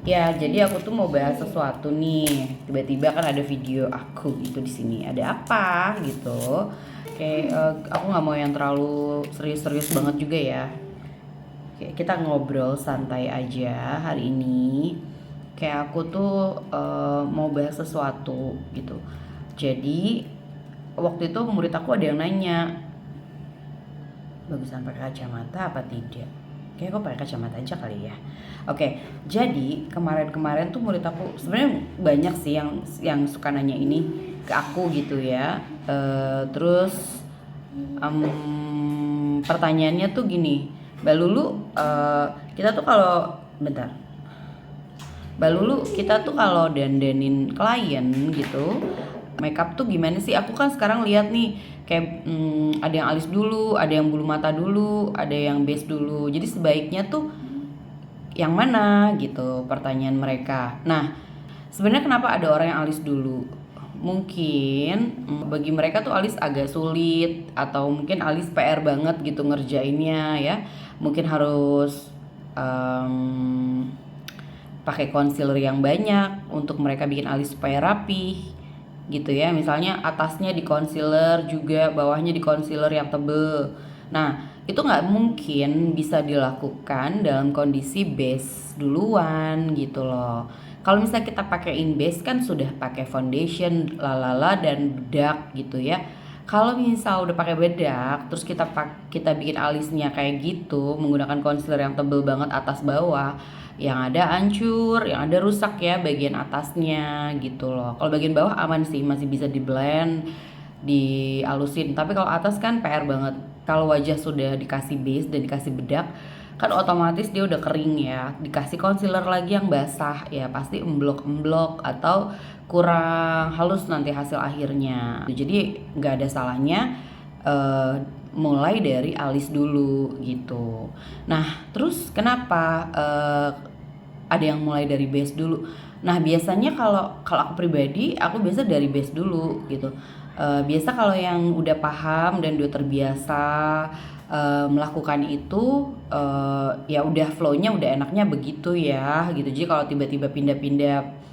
Ya, jadi aku tuh mau bahas sesuatu nih. Tiba-tiba kan ada video aku gitu di sini. Ada apa gitu? Kayak aku nggak mau yang terlalu serius-serius banget juga ya. Kayak kita ngobrol santai aja hari ini. Kayak aku tuh mau bahas sesuatu gitu. Jadi waktu itu murid aku ada yang nanya, bagusan pakai kacamata apa tidak? Kayak gue pakai kacamata aja kali ya. Oke, jadi kemarin-kemarin tuh murid aku sebenarnya banyak sih yang suka nanya ini ke aku gitu ya. Terus pertanyaannya tuh gini, Mbak Lulu, kita tuh kalau bentar, Mbak Lulu, kita tuh kalau dandanin klien gitu, makeup tuh gimana sih? Aku kan sekarang lihat nih kayak ada yang alis dulu, ada yang bulu mata dulu, ada yang base dulu. Jadi sebaiknya tuh yang mana gitu pertanyaan mereka. Nah, sebenarnya kenapa ada orang yang alis dulu? Mungkin bagi mereka tuh alis agak sulit atau mungkin alis PR banget gitu ngerjainnya ya. Mungkin harus em, pakai concealer yang banyak untuk mereka bikin alis supaya rapih gitu ya. Misalnya atasnya di concealer juga, bawahnya di concealer yang tebel. Nah, itu nggak mungkin bisa dilakukan dalam kondisi base duluan gitu loh. Kalau misalnya kita pakaiin base kan sudah pakai foundation, lalala dan bedak gitu ya. Kalau misal udah pakai bedak, terus kita bikin alisnya kayak gitu menggunakan concealer yang tebel banget atas bawah, yang ada hancur, yang ada rusak ya bagian atasnya gitu loh. Kalau bagian bawah aman sih, masih bisa di blend, dialusin. Tapi kalau atas kan PR banget. Kalau wajah sudah dikasih base dan dikasih bedak, kan otomatis dia udah kering ya. Dikasih concealer lagi yang basah ya pasti emblok-emblok atau kurang halus nanti hasil akhirnya. Jadi nggak ada salahnya eh, mulai dari alis dulu gitu. Nah, terus kenapa ada yang mulai dari base dulu? Nah, biasanya kalau kalau aku pribadi, aku biasa dari base dulu gitu. Biasa kalau yang udah paham dan udah terbiasa melakukan itu, ya udah flow-nya udah enaknya begitu ya gitu. Jadi kalau tiba-tiba pindah-pindah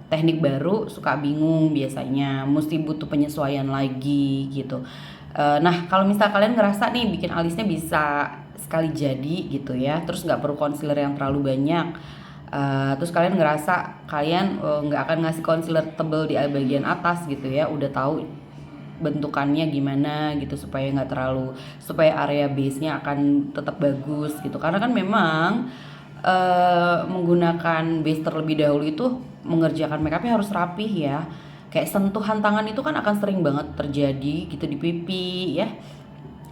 teknik baru suka bingung biasanya, mesti butuh penyesuaian lagi gitu. Nah, kalau misal kalian ngerasa nih bikin alisnya bisa sekali jadi gitu ya, terus nggak perlu concealer yang terlalu banyak. Terus kalian ngerasa kalian nggak akan ngasih concealer tebel di bagian atas gitu ya, udah tahu bentukannya gimana gitu supaya nggak terlalu, supaya area base-nya akan tetap bagus gitu. Karena kan memang menggunakan base terlebih dahulu itu mengerjakan makeupnya harus rapih ya. Kayak sentuhan tangan itu kan akan sering banget terjadi gitu di pipi ya,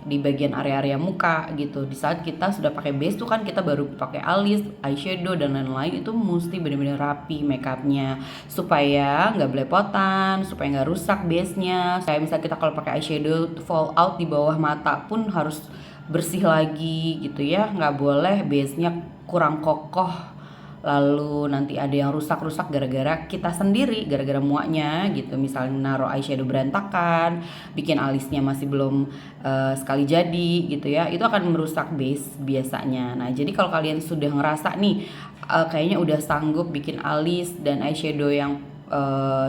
di bagian area-area muka gitu. Di saat kita sudah pakai base tuh kan kita baru pakai alis, eyeshadow dan lain-lain, itu mesti benar-benar rapi makeupnya supaya nggak belepotan, supaya nggak rusak base-nya. Kayak misalnya kita kalau pakai eyeshadow fall out di bawah mata pun harus bersih lagi gitu ya, nggak boleh base-nya kurang kokoh lalu nanti ada yang rusak-rusak gara-gara kita sendiri, gara-gara muaknya gitu. Misalnya naruh eyeshadow berantakan, bikin alisnya masih belum sekali jadi gitu ya, itu akan merusak base biasanya. Nah, jadi kalau kalian sudah ngerasa nih kayaknya udah sanggup bikin alis dan eyeshadow yang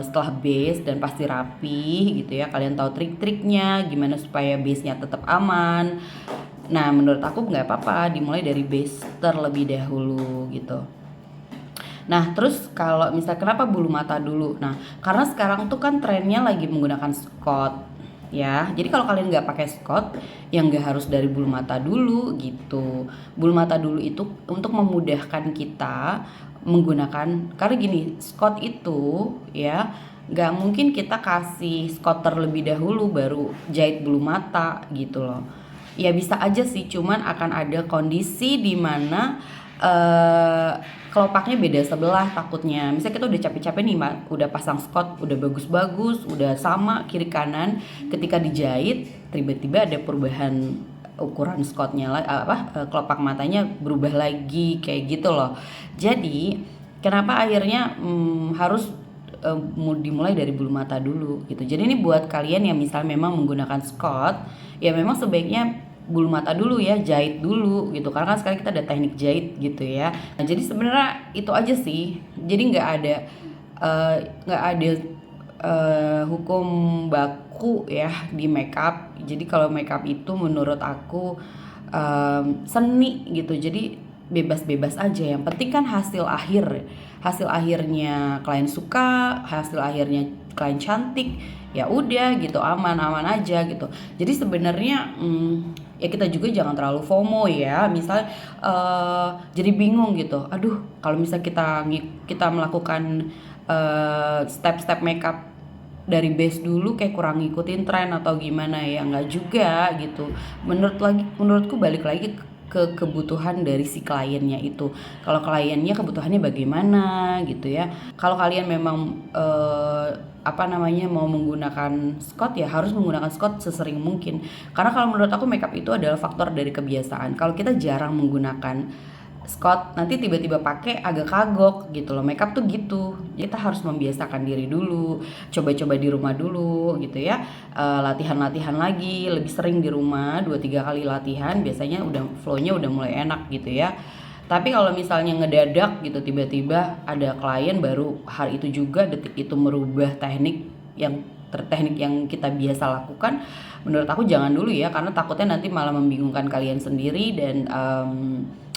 setelah base dan pasti rapi gitu ya, kalian tahu trik-triknya gimana supaya base-nya tetap aman. Nah, menurut aku nggak apa-apa dimulai dari base terlebih dahulu gitu. Nah, terus kalau misal kenapa bulu mata dulu? Nah, karena sekarang tuh kan trennya lagi menggunakan Scott ya. Jadi kalau kalian nggak pakai Scott, yang nggak harus dari bulu mata dulu gitu. Bulu mata dulu itu untuk memudahkan kita menggunakan, karena gini, Scott itu ya nggak mungkin kita kasih Scott terlebih dahulu baru jahit bulu mata gitu loh. Ya bisa aja sih, cuman akan ada kondisi di mana eh kelopaknya beda sebelah takutnya. Misalnya kita udah capek-capek nih, Mbak, udah pasang Scott, udah bagus-bagus, udah sama kiri kanan, ketika dijahit tiba-tiba ada perubahan ukuran Scottnya kelopak matanya berubah lagi kayak gitu loh. Jadi kenapa akhirnya harus dimulai dari bulu mata dulu gitu. Jadi ini buat kalian yang misal memang menggunakan Scott, ya memang sebaiknya bulu mata dulu ya, jahit dulu gitu, karena kan sekarang kita ada teknik jahit gitu ya. Nah, jadi sebenarnya itu aja sih, jadi nggak ada hukum baku ya di makeup. Jadi kalau makeup itu menurut aku seni gitu, jadi bebas-bebas aja, yang penting kan hasil akhirnya klien suka, hasil akhirnya klien cantik, ya udah gitu, aman-aman aja gitu. Jadi sebenarnya ya kita juga jangan terlalu FOMO ya, misalnya jadi bingung gitu, aduh kalau misalnya kita melakukan step-step makeup dari base dulu kayak kurang ngikutin tren atau gimana ya, nggak juga gitu. Menurutku balik lagi ke kebutuhan dari si kliennya itu. Kalau kliennya kebutuhannya bagaimana gitu ya. Kalau kalian memang apa namanya mau menggunakan Scott, ya harus menggunakan Scott sesering mungkin. Karena kalau menurut aku makeup itu adalah faktor dari kebiasaan. Kalau kita jarang menggunakan Scott, nanti tiba-tiba pakai agak kagok gitu loh. Makeup tuh gitu. Kita harus membiasakan diri dulu, coba-coba di rumah dulu gitu ya. Latihan-latihan lagi, lebih sering di rumah, 2-3 kali latihan, biasanya udah flow-nya udah mulai enak gitu ya. Tapi kalau misalnya ngedadak gitu, tiba-tiba ada klien baru hari itu juga detik itu merubah teknik yang kita biasa lakukan, menurut aku jangan dulu ya, karena takutnya nanti malah membingungkan kalian sendiri. Dan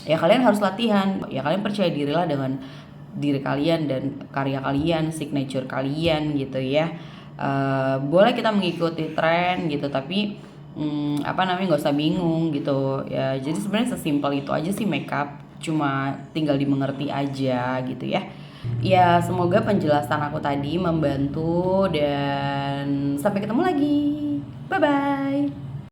ya kalian harus latihan, ya kalian percaya dirilah dengan diri kalian dan karya kalian, signature kalian gitu ya. Boleh kita mengikuti tren gitu, tapi apa namanya, nggak usah bingung gitu ya. Jadi sebenarnya sesimpel itu aja sih makeup, cuma tinggal dimengerti aja gitu ya. Ya semoga penjelasan aku tadi membantu, dan sampai ketemu lagi, bye bye.